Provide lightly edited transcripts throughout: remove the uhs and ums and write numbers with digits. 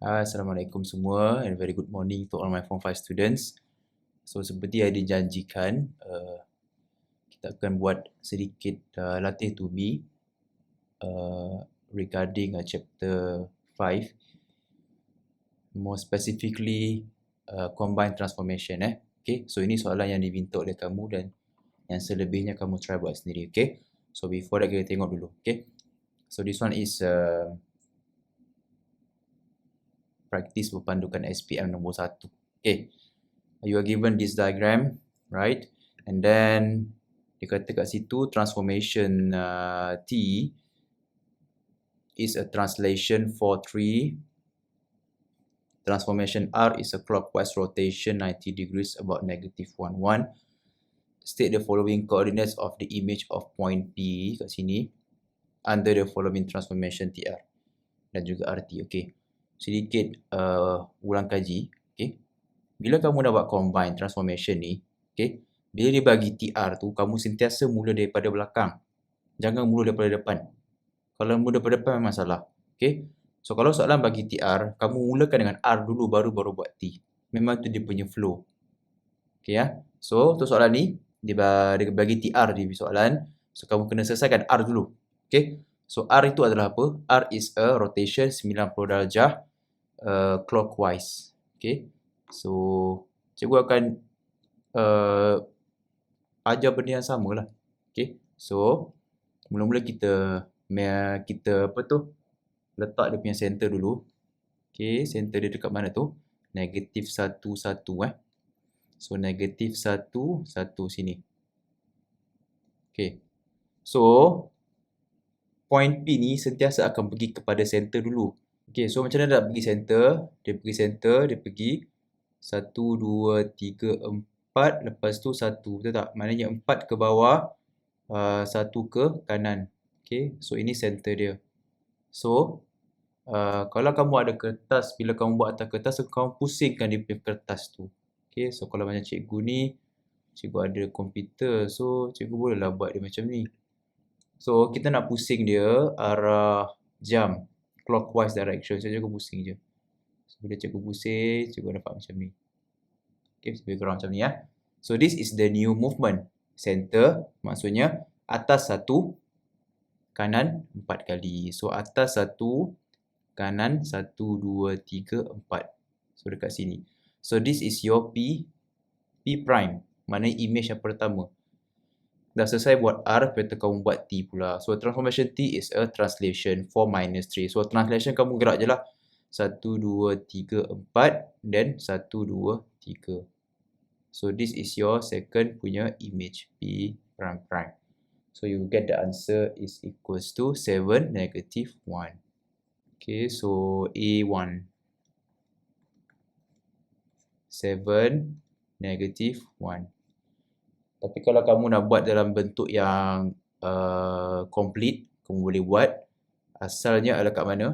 Assalamualaikum semua and very good morning to all my Form 5 students. So seperti yang dijanjikan, kita akan buat sedikit latih to be regarding chapter 5, more specifically combined transformation. Okay, so ini soalan yang diminta oleh kamu dan yang selebihnya kamu try buat sendiri. Okay, so before that kita tengok dulu. Okay, so this one is practice berpandukan SPM nombor 1. Okay, you are given this diagram, right? And then dia kata kat situ transformation T is a translation for 3. Transformation R is a clockwise rotation 90 degrees about -1, 1. State the following coordinates of the image of point P kat sini under the following transformation TR dan juga RT. Okay, sedikit ulang kaji. Okay, bila kamu dah buat combine transformation ni, okay, bila dia bagi TR tu, kamu sentiasa mula daripada belakang. Jangan mula daripada depan. Kalau mula daripada depan memang salah. Okay, so kalau soalan bagi TR, kamu mulakan dengan R dulu baru buat T. Memang tu dia punya flow. Okay ya. So untuk soalan ni, dia bagi TR di soalan. So kamu kena selesaikan R dulu. Okay, so R itu adalah apa? R is a rotation 90 darjah clockwise. Okay, so cikgu akan ajar benda yang sama lah. Okay, so mula-mula kita letak dia punya center dulu. Okay, center dia dekat mana tu? -1, 1 So -1, 1 sini. Okay, so point P ni sentiasa akan pergi kepada center dulu. Okay, so macam mana nak pergi center? Dia pergi 1, 2, 3, 4, lepas tu 1, betul tak? Maknanya 4 ke bawah, 1 ke kanan. Okay, so ini center dia. So, kalau kamu ada kertas, bila kamu buat atas kertas, kamu pusingkan dia punya kertas tu. Okay, so kalau macam cikgu ni, cikgu ada komputer, so cikgu bolehlah buat dia macam ni. So, kita nak pusing dia arah jam, clockwise direction. So, cikgu pusing je. So, bila cikgu pusing, cikgu dapat macam ni. Okay, lebih kurang macam ni ya. So, this is the new movement. Center, maksudnya atas 1, kanan 4 kali. So, atas 1, kanan 1, 2, 3, 4. So, dekat sini. So, this is your P prime. Maknanya image yang pertama. Dah selesai buat R, lepas kamu buat T pula. So, transformation T is a translation for -3. So, translation kamu gerak je lah. 1, 2, 3, 4. Then 1, 2, 3. So, this is your second punya image P prime prime. So, you get the answer is equals to 7, -1. Okay, so A1. 7, -1. Tapi kalau kamu nak buat dalam bentuk yang complete, kamu boleh buat. Asalnya adalah kat mana?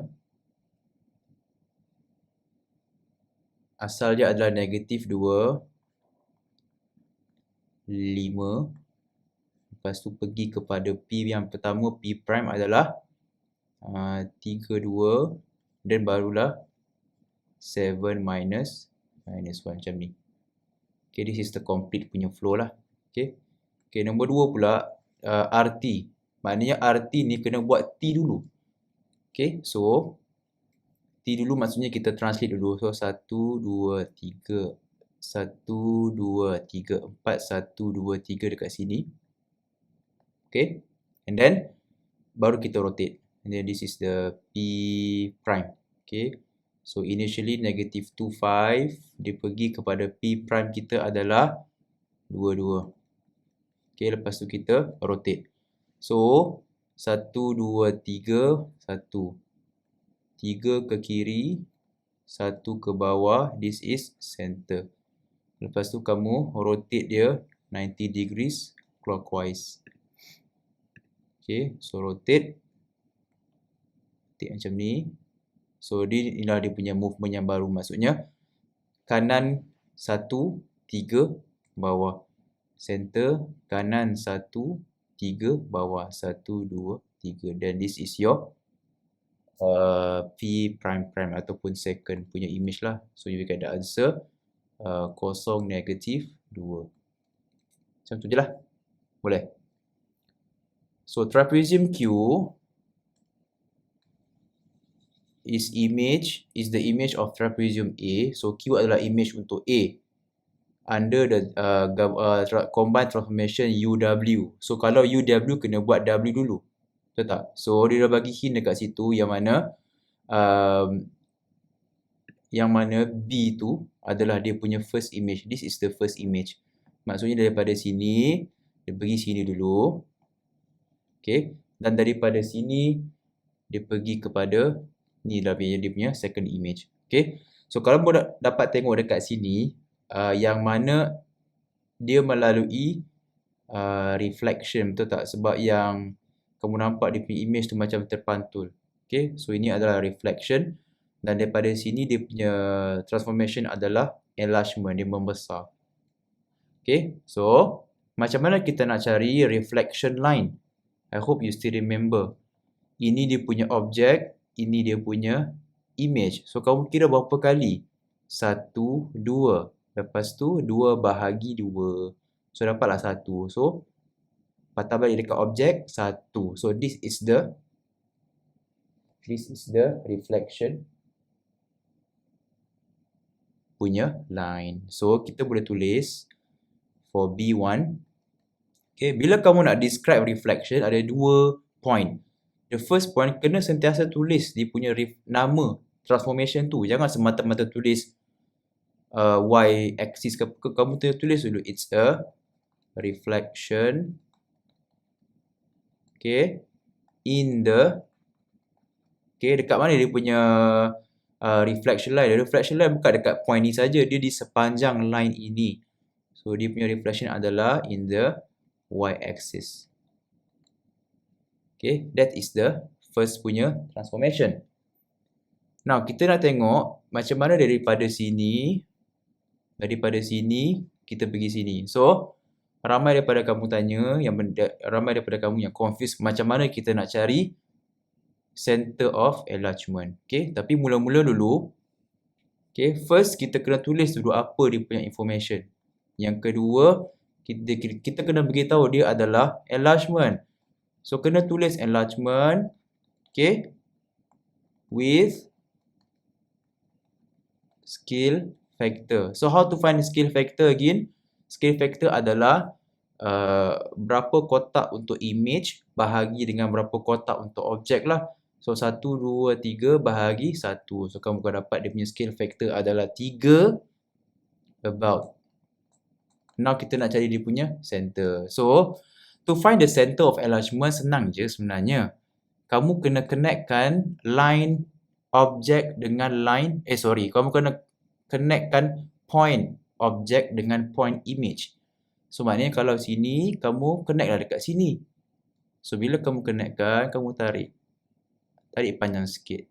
Asalnya adalah -2, 5. Lepas tu pergi kepada P yang pertama, P prime adalah 3, 2. Dan barulah 7 minus 1 macam ni. Okay, this is the complete punya flow lah. Okay, nombor 2 pula RT. Maknanya RT ni kena buat T dulu. Okay, so T dulu maksudnya kita translate dulu. So 1, 2, 3. 1, 2, 3, 4. 1, 2, 3 dekat sini. Okay, and then baru kita rotate. And then this is the P prime. Okay, so initially -2, 5. Dia pergi kepada P prime kita adalah 2, 2. Okay, lepas tu kita rotate. So, 1, 2, 3, 1. 3 ke kiri, 1 ke bawah. This is center. Lepas tu kamu rotate dia 90 degrees clockwise. Okay, so rotate. Rotate macam ni. So, inilah dia punya movement yang baru. Maksudnya, kanan 1, 3, bawah. Center, kanan 1, 3, bawah. 1, 2, 3. Dan this is your P prime prime ataupun second punya image lah. So you get the answer kosong negatif 2. Macam tu je lah. Boleh. So trapezium Q is the image of trapezium A. So Q adalah image untuk A under the combined transformation UW. So kalau UW kena buat W dulu. Betul tak? So dia dah bagi hint dekat situ yang mana B tu adalah dia punya first image. This is the first image. Maksudnya daripada sini dia pergi sini dulu. Okay. Dan daripada sini dia pergi kepada ni lah dia punya second image. Okay. So kalau kamu dapat tengok dekat sini yang mana dia melalui reflection, betul tak? Sebab yang kamu nampak dia punya image tu macam terpantul. Okay. So ini adalah reflection. Dan daripada sini dia punya transformation adalah enlargement, dia membesar. Okay, so macam mana kita nak cari reflection line? I hope you still remember. Ini dia punya objek, ini dia punya image. So kamu kira berapa kali? 1, 2. Lepas tu 2 bahagi 2. So dapatlah 1. So patah balik dekat objek 1. So this is the reflection punya line. So kita boleh tulis for B1. Okay, bila kamu nak describe reflection ada 2 point. The first point kena sentiasa tulis dia punya nama transformation tu. Jangan semata-mata tulis y axis ke apa. Kamu tulis dulu it's a reflection, okay, in the, okay, dekat mana dia punya reflection line. Reflection line bukan dekat point ni saja, dia di sepanjang line ini. So dia punya reflection adalah in the y-axis. Okay, that is the first punya transformation. Now kita nak tengok macam mana daripada sini kita pergi sini. So ramai daripada kamu yang confused macam mana kita nak cari center of enlargement. Okay, tapi mula-mula dulu, okay, first kita kena tulis dulu apa dia punya information. Yang kedua, kita kena beritahu dia adalah enlargement. So kena tulis enlargement, okay, with scale factor. So how to find scale factor again? Scale factor adalah berapa kotak untuk image bahagi dengan berapa kotak untuk objek lah. So 1, 2, 3 bahagi 1. So kamu akan dapat dia punya scale factor adalah 3 about. Now kita nak cari dia punya center. So to find the center of enlargement senang je sebenarnya. Kamu kena connectkan line objek dengan line, kamu kena connectkan point objek dengan point image. So maknanya kalau sini kamu connect lah dekat sini. So bila kamu connectkan, kamu tarik panjang sikit.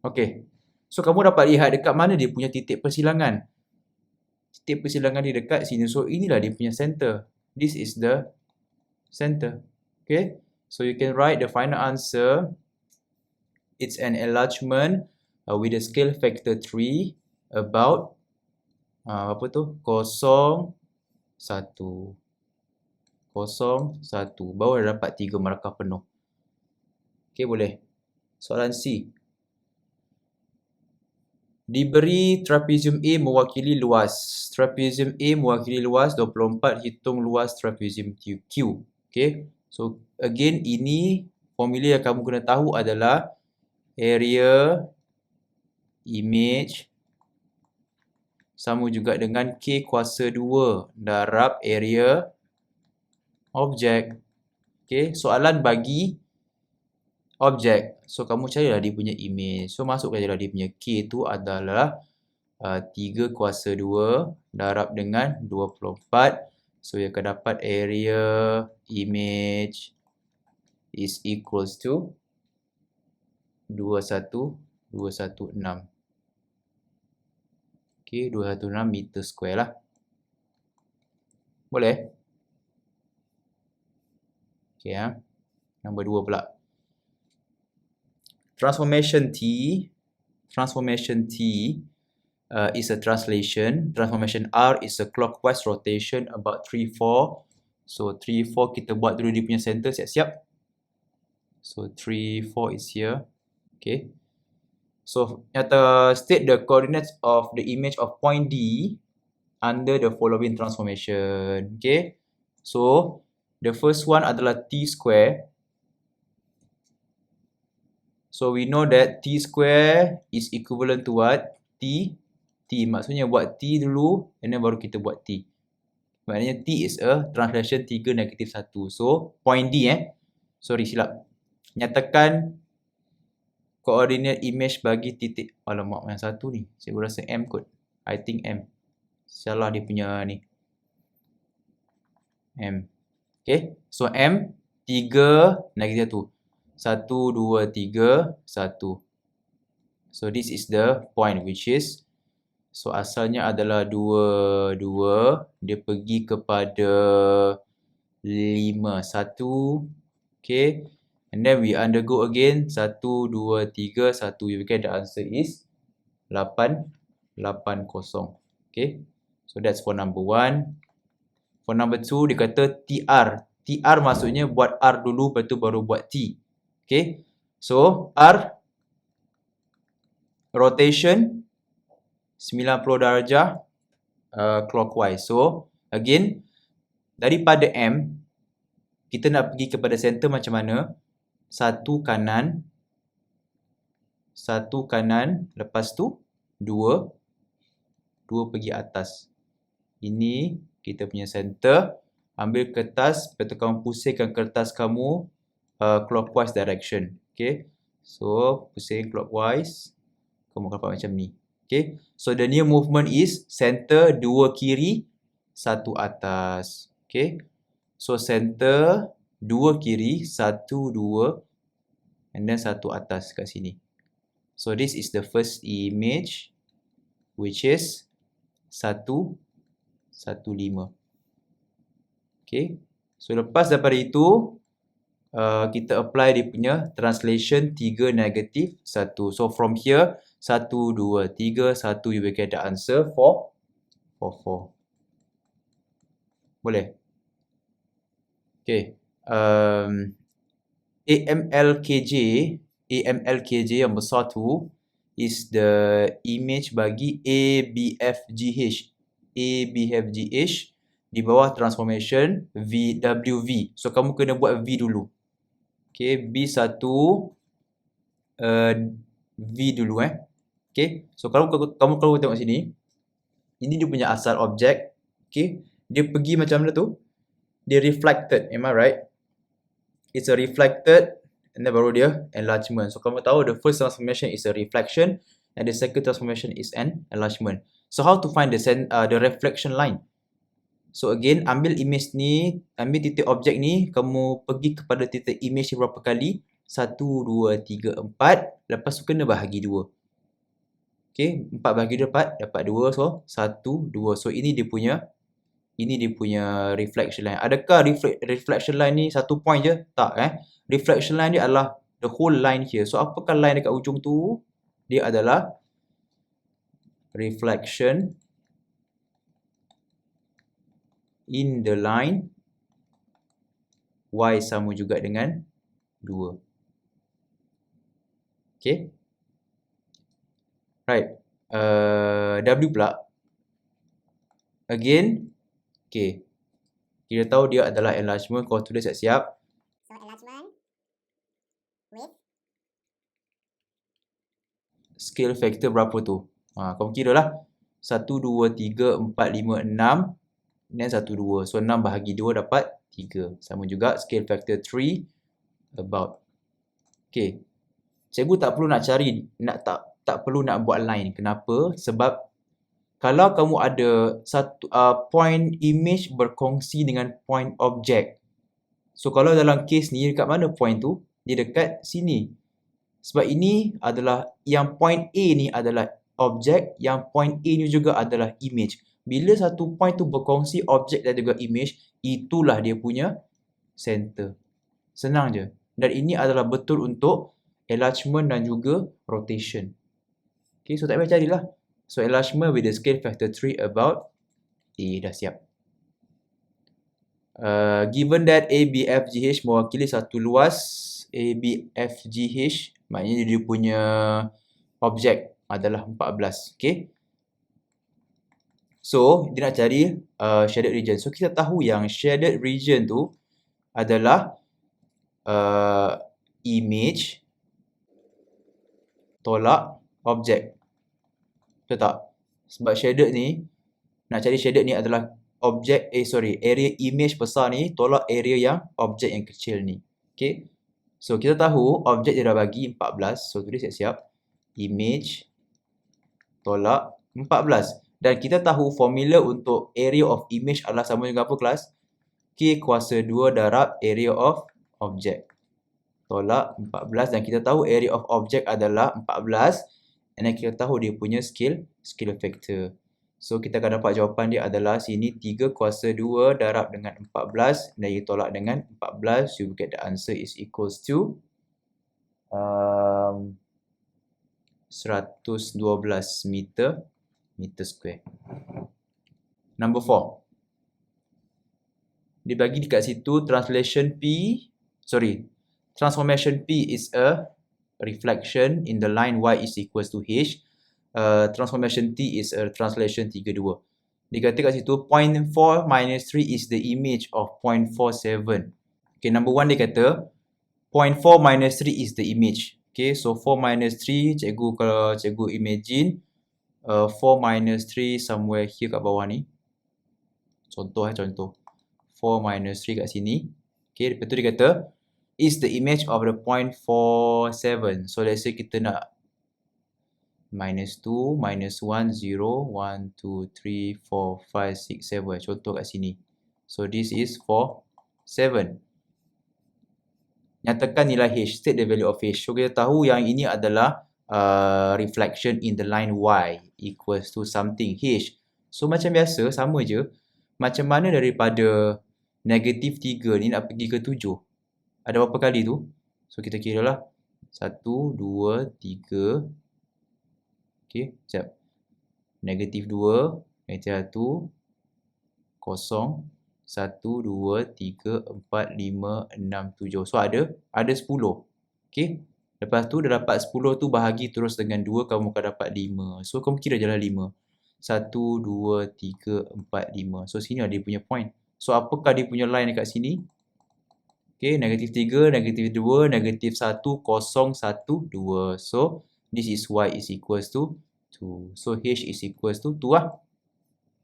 Okay. So kamu dapat lihat dekat mana dia punya titik persilangan. Titik persilangan dia dekat sini. So inilah dia punya center. This is the center. Okay. So you can write the final answer. It's an enlargement with a scale factor 3 about 0, 1. 0, 1. Baru dah dapat 3 markah penuh. Okay, boleh. Soalan C. Diberi trapezium A mewakili luas. Trapezium A mewakili luas 24, hitung luas trapezium Q. Okay. So again ini formula yang kamu kena tahu adalah area image sama juga dengan K kuasa 2 darab area objek. Okay, soalan bagi objek. So kamu carilah dia punya image. So masukkan je lah dia punya K tu adalah 3 kuasa 2 darab dengan 24. So you akan dapat area image is equals to 21216. Okay, 216 meter square lah. Boleh? Okay, nombor 2 pula. Transformation T is a translation. Transformation R is a clockwise rotation about 3, 4. So 3, 4 kita buat dulu dia punya center, siap-siap. So 3, 4 is here. Okay. So state the coordinates of the image of point D under the following transformation. Okay. So the first one adalah T square. So we know that T square is equivalent to what? T. Maksudnya buat T dulu and then baru kita buat T. Maknanya T is a translation 3 negatif 1. So point D sorry silap. Nyatakan coordinate image bagi titik. Alamak, yang satu ni. Saya rasa M kot. I think M. Salah dia punya ni. M. Okay. So M 3 negatif 1. 1, 2, 3, 1. So this is the point which is, so asalnya adalah 2, 2. Dia pergi kepada 5, 1. Okay. And then we undergo again 1, 2, 3, 1. You get the answer is 8, 8, 0. Okay. So that's for number 1. For number 2, dia kata TR. TR maksudnya buat R dulu, lepas tu baru buat T. Okay. So R, rotation 90 darjah clockwise. So again, daripada M, kita nak pergi kepada center macam mana? Satu kanan, lepas tu 2 pergi atas. Ini kita punya center. Ambil kertas, lepas tu kamu pusingkan kertas kamu clockwise direction. Okay. So pusing clockwise, kamu dapat macam ni. Okay. So the new movement is center 2 kiri, 1 atas. Okay. So center 2 kiri, 1, 2 and then 1 atas kat sini. So this is the first image which is 1, 1, 5. Okay. So lepas daripada itu kita apply dia punya translation 3 negatif 1. So from here 1, 2, 3, 1, you will get the answer for 4. Boleh? Okay. AMLKJ yang besar tu is the image bagi ABFGH. ABFGH di bawah transformation WV. So kamu kena buat V dulu. Okay, B1 V dulu Okay. So kalau kamu tengok sini, ini dia punya asal objek. Okay. Dia pergi macam mana tu? Dia reflected, am I right? It's a reflected and then baru dia enlargement. So kamu tahu the first transformation is a reflection and the second transformation is an enlargement. So how to find the reflection line? So again, ambil image ni, ambil titik objek ni, kamu pergi kepada titik image berapa kali? 1, 2, 3, 4. Lepas tu kena bahagi 2. Okay, 4 bahagi 2 dapat 2. So 1, 2. So ini dia punya reflection line. Adakah reflection line ni satu point je? Tak Reflection line dia adalah the whole line here. So apakah line dekat ujung tu? Dia adalah reflection in the line Y sama juga dengan 2. Okay. Right. W pula. Again. Okay. Kita tahu dia adalah enlargement. Kau tulis siap-siap. So enlargement with scale factor berapa tu? Kau kira lah. 1, 2, 3, 4, 5, 6. Dan 1, 2. So 6 bahagi 2 dapat 3. Sama juga scale factor 3 about. Okay. Cikgu tak perlu nak cari, tak perlu nak buat line. Kenapa? Sebab kalau kamu ada satu point image berkongsi dengan point object. So kalau dalam case ni dekat mana point tu? Dia dekat sini. Sebab ini adalah yang point A ni adalah objek, yang point A ni juga adalah image. Bila satu point tu berkongsi objek dan juga image, itulah dia punya center. Senang je. Dan ini adalah betul untuk enlargement dan juga rotation. Okay, so tak payah carilah. So enlargement with the scale factor 3 about A, dah siap. Given that ABFGH mewakili satu luas ABFGH, maknanya dia punya objek adalah 14. Okay. So, dia nak cari shaded region. So, kita tahu yang shaded region tu adalah image tolak objek. Betul tak? Sebab shaded ni, nak cari shaded ni adalah objek, area image besar ni tolak area yang objek yang kecil ni. Okay. So, kita tahu objek dia dah bagi 14. So, tulis siap-siap. Image tolak 14. Dan kita tahu formula untuk area of image adalah sama dengan apa kelas? K kuasa 2 darab area of object. Tolak 14. Dan kita tahu area of object adalah 14. Dan kita tahu dia punya scale factor. So, kita akan dapat jawapan dia adalah sini 3 kuasa 2 darab dengan 14. Dan kita tolak dengan 14. You will get the answer is equals to 112 meter square. Number 4. Dia bagi dekat situ transformation P is a reflection in the line y is equals to h. Transformation T is a translation 32. Dia kata kat situ 0.4 minus 3 is the image of 0.47. Okay, number 1 dia kata 0.4 minus 3 is the image. Okay, so 4 minus 3, kalau cikgu imagine 4 minus 3 somewhere here kat bawah ni. Contoh. 4 minus 3 kat sini. Okay, lepas tu dia kata is the image of the 0.47. So let's say kita nak minus 2, minus 1, 0, 1, 2, 3, 4, 5, 6, 7. Contoh kat sini. So this is for 7. Nyatakan nilai H, state the value of H. So kita tahu yang ini adalah reflection in the line Y equals to something H. So macam biasa, sama je. Macam mana daripada negatif 3 ni nak pergi ke 7? Ada berapa kali tu? So kita kira lah. 1, 2, 3. Okay, sekejap. Negatif 2, negatif 1, 0, 1, 2, 3, 4, 5, 6, 7. So ada 10. Okay. Lepas tu dah dapat 10 tu bahagi terus dengan 2, kamu akan dapat 5. So kamu kira je lah 5. 1, 2, 3, 4, 5. So sini ada dia punya point. So apakah dia punya line dekat sini? Okay, negatif 3, negatif 2, negatif 1, 0, 1, 2. So this is y is equals to 2. So h is equals to 2 lah.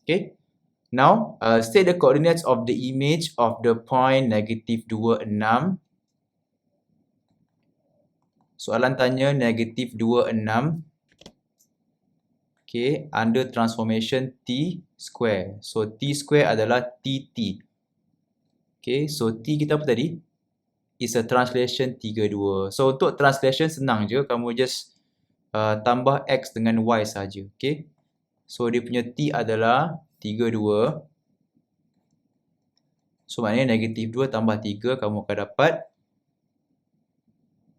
Okay. Now, state the coordinates of the image of the point negatif 2, 6. Soalan tanya negatif 2, 6. Okay, under transformation T square. So, T square adalah TT. Okay, so T kita apa tadi? Is a translation 32. So, untuk translation senang je. Kamu just tambah X dengan Y saja. Okay. So, dia punya T adalah 32. So, maknanya negatif 2 tambah 3, kamu akan dapat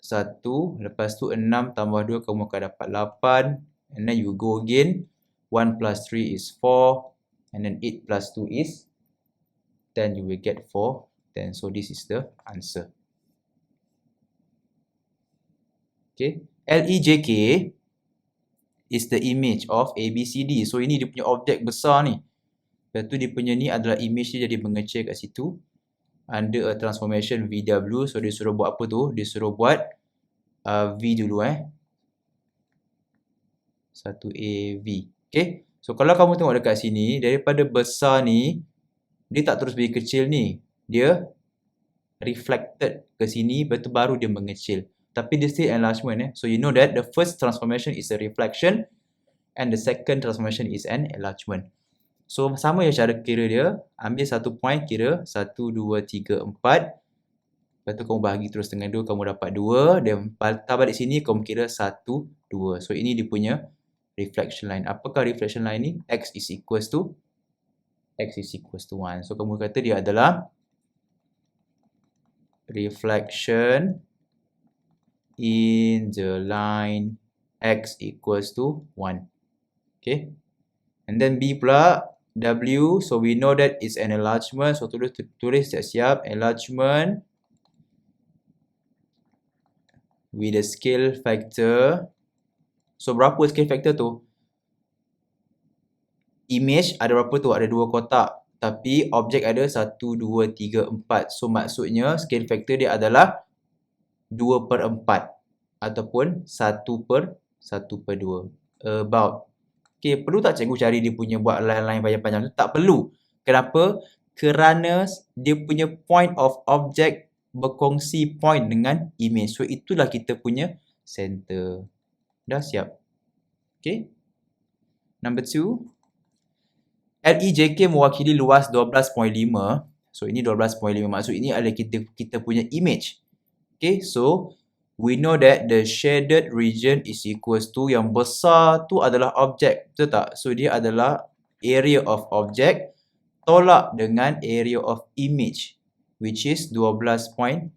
1. Lepas tu 6 tambah 2, kamu akan dapat 8. And then you go again. 1 plus 3 is 4. And then 8 plus 2 is 10. You will get 4. 10. So, this is the answer. Okay. LEJK is the image of ABCD. So, ini dia punya objek besar ni. Lepas tu dia punya ni adalah image dia jadi mengecil kat situ. Under a transformation VW. So, dia suruh buat apa tu? Dia suruh buat V dulu 1AV. Okay. So, kalau kamu tengok dekat sini, daripada besar ni, dia tak terus pergi kecil ni. Dia reflected ke sini, lepas tu baru dia mengecil. Tapi dia still enlargement. So, you know that the first transformation is a reflection and the second transformation is an enlargement. So, sama je cara kira dia. Ambil satu point, kira 1, 2, 3, 4. Lepas tu kamu bahagi terus dengan 2, kamu dapat 2. Dan patah balik sini, kamu kira 1, 2. So, ini dia punya reflection line. Apakah reflection line ni? X is equals to 1. So, kamu kata dia adalah reflection in the line X equals to 1. Okay. And then B pula, W. So, we know that it's an enlargement. So, tulis siap-siap. Enlargement with a scale factor. So, berapa scale factor tu? Image ada berapa tu? Ada 2 kotak. Tapi objek ada 1, 2, 3, 4. So, maksudnya scale factor dia adalah 2/4. Ataupun 1/2. About. Okay, perlu tak cikgu cari dia punya buat line-line panjang-panjang tu? Tak perlu. Kenapa? Kerana dia punya point of object berkongsi point dengan image. So, itulah kita punya center. Dah siap? Okay. Number 2. LEJK mewakili luas 12.5. So, ini 12.5. Maksud ini adalah kita punya image. Okay. So, we know that the shaded region is equals to, yang besar tu adalah objek. Betul tak? So, dia adalah area of object tolak dengan area of image, which is 12.5.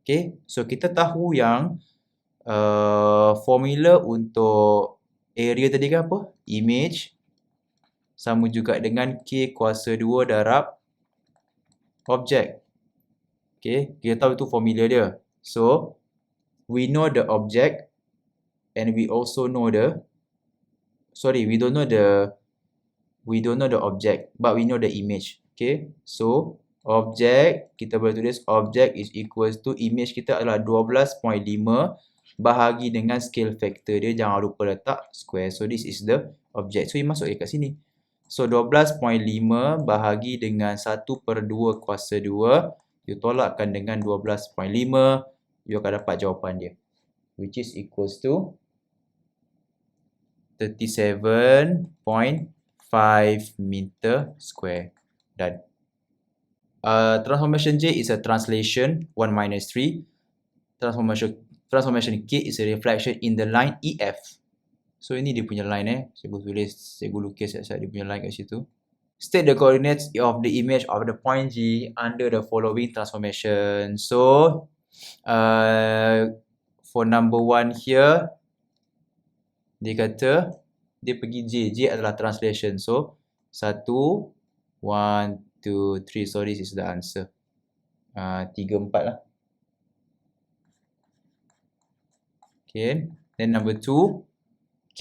Okay. So, kita tahu yang formula untuk area tadi kan apa? Image sama juga dengan K kuasa 2 darab objek. Okay, kita tahu itu formula dia. So, we know the object and we also know the, we don't know the object, but we know the image. Okay, so object, kita boleh tulis object is equals to, image kita adalah 12.5 bahagi dengan scale factor dia, jangan lupa letak square. So, this is the object. So, ini masuk kat sini. So, 12.5 bahagi dengan 1/2 kuasa 2, you tolakkan dengan 12.5, you akan dapat jawapan dia, which is equals to 37.5 meter square. Done. Transformation J is a translation 1 minus 3. Transformation K is a reflection in the line EF. So, ini dia punya line Cikgu lukis dia punya line kat situ. State the coordinates of the image of the point G under the following transformation. So, for number 1 here, dia kata, dia pergi J. J adalah translation. So, 1, 1, 2, 3. So, this is the answer. 3, 4 lah. Okay. Then number 2, K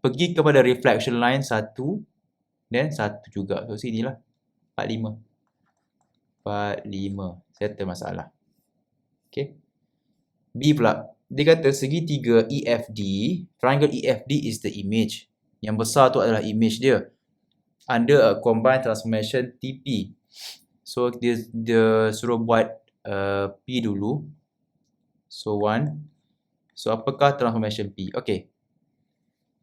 pergi kepada reflection line 1, then 1 juga. So, sini lah. 45. Settle masalah. Okay. B pula. Dia kata segitiga EFD, triangle EFD is the image. Yang besar tu adalah image dia. Under a combined transformation TP. So, dia suruh buat P dulu. So, 1. So, apakah transformation P? Okay.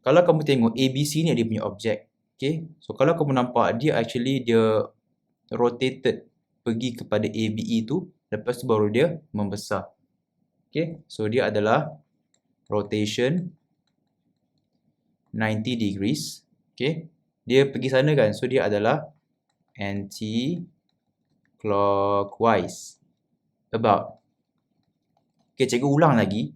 Kalau kamu tengok ABC ni dia punya objek. Okay. So, kalau kamu nampak dia rotated pergi kepada ABE tu. Lepas tu baru dia membesar. Okay. So, dia adalah rotation 90 degrees. Okay. Dia pergi sana kan. So, dia adalah anti-clockwise. About. Okay, cikgu ulang lagi.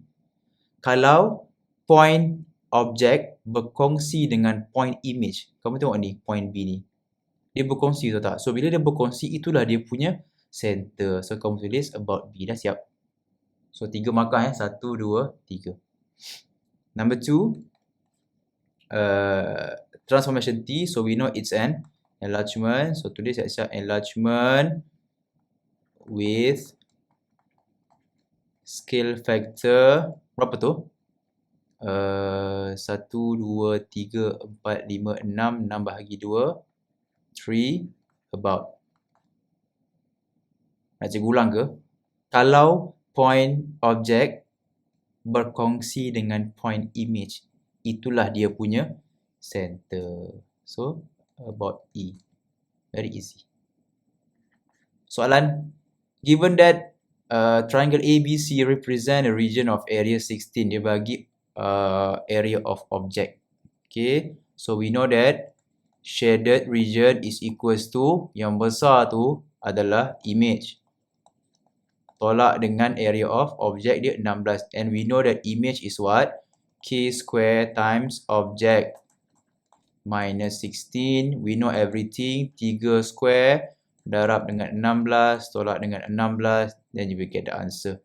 Kalau point objek berkongsi dengan point image. Kamu tengok ni, point B ni. Dia berkongsi tahu tak? So, bila dia berkongsi, itulah dia punya center. So, kamu tulis about B. Dah siap? So, 3 markah 1, 2, 3. Number 2. Transformation T. So, we know it's an enlargement. So, tulis siap-siap enlargement with scale factor. Berapa tu? 1, 2, 3, 4, 5, 6. 6 bahagi 2. 3 about. Nak cikgu ulang ke? Kalau point object berkongsi dengan point image, itulah dia punya center. So, about E. Very easy. Soalan, given that triangle ABC represent a region of area 16, dia bagi area of object. Okay, so we know that shaded region is equals to, yang besar tu adalah image. Tolak dengan area of object dia 16. And we know that image is what? K square times object minus 16. We know everything. 3 square darab dengan 16, tolak dengan 16, then you will get the answer.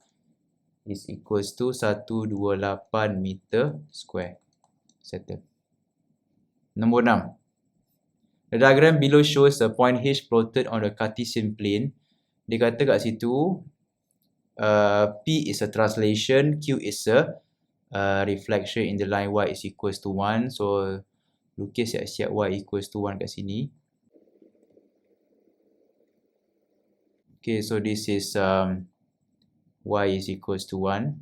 Is equals to 128 meter square. Settle. Nombor 6. The diagram below shows a point H plotted on the Cartesian plane. Dia kata kat situ, P is a translation, Q is a reflection in the line Y is equals to 1. So, lukis siap-siap Y equals to 1 kat sini. Okay, so this is Y is equals to 1.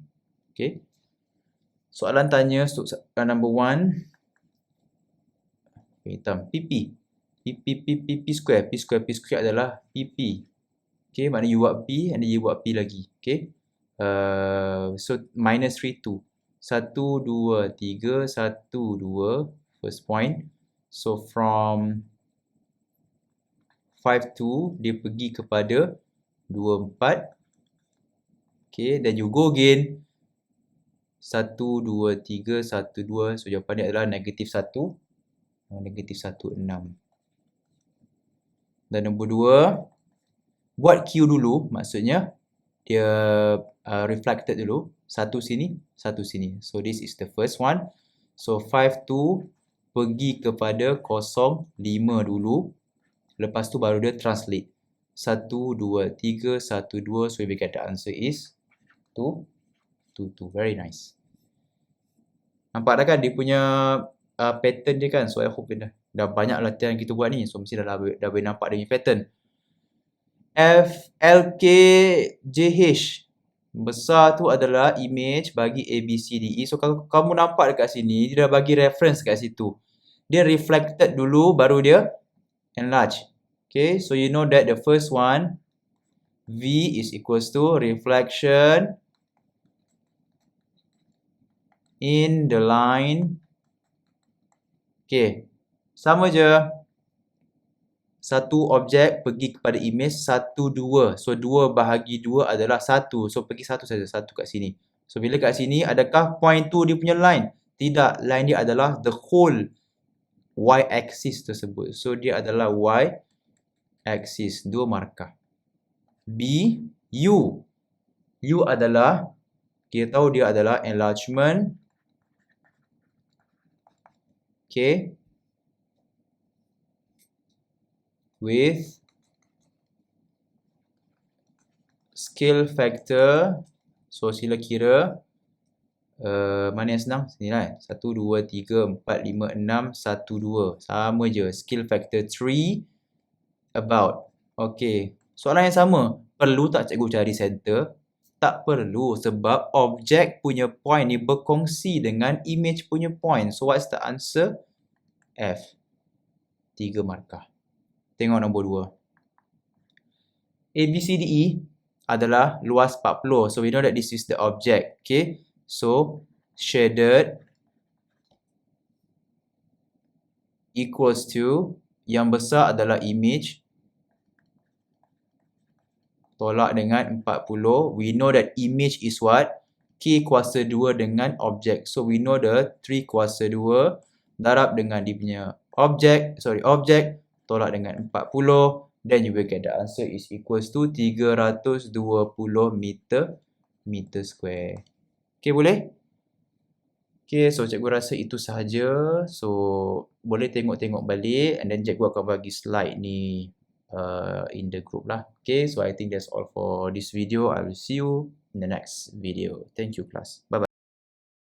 Okay. Soalan tanya, soalan number 1. Hitam, PP. P square. P square adalah PP. Okay, maknanya you buat P and then you buat P lagi. Okay. So, minus 3, 2. 1, 2, 3, 1, 2. First point. So, from 5, 2, dia pergi kepada 2, 4. Okay, then you go again. 1, 2, 3, 1, 2. So, jawapan dia adalah negatif 1. Negatif 1, 6. Dan nombor 2, buat Q dulu, maksudnya dia reflected dulu. Satu sini, satu sini. So, this is the first one. So, 5, 2 pergi kepada 0, 5 dulu. Lepas tu baru dia translate. 1, 2, 3, 1, 2. So, we get the answer is 2, 2, 2. Very nice. Nampak dah kan dia punya pattern dia kan. So, I hope dah banyak latihan kita buat ni. So, mesti dah boleh nampak dia punya pattern. F, L, K, J, H. Besar tu adalah image bagi A, B, C, D, E. So, kalau kamu nampak dekat sini, dia dah bagi reference kat situ. Dia reflected dulu, baru dia enlarge. Okay, so you know that the first one, V is equals to reflection in the line. Okay, sama je. Satu objek pergi kepada image 1, 2. So, 2 bahagi 2 adalah 1. So, pergi 1 saja. 1 kat sini. So, bila kat sini, adakah point tu dia punya line? Tidak. Line dia adalah the whole y-axis tersebut. So, dia adalah y-axis. 2 markah. B, U. U adalah, kita tahu dia adalah enlargement. Okay. With scale factor. So, sila kira. Mana yang senang? Sini lah. 1, 2, 3, 4, 5, 6, 1, 2. Sama je. Scale factor 3. About. Okay. Soalan yang sama. Perlu tak cikgu cari center? Tak perlu. Sebab objek punya point ni berkongsi dengan image punya point. So, what's the answer? F. 3 markah. Tengok nombor 2. A, B, C, D, E adalah luas 40. So, we know that this is the object. Okay. So, shaded equals to, yang besar adalah image. Tolak dengan 40. We know that image is what? K kuasa 2 dengan object. So, we know the 3 kuasa 2 darab dengan dia punya object. Tolak dengan 40. Then you will get the answer is equals to 320 meter square. Okay, boleh? Okay, so cikgu rasa itu sahaja. So, boleh tengok-tengok balik and then cikgu akan bagi slide ni in the group lah. Okay, so I think that's all for this video. I will see you in the next video. Thank you, class. Bye-bye.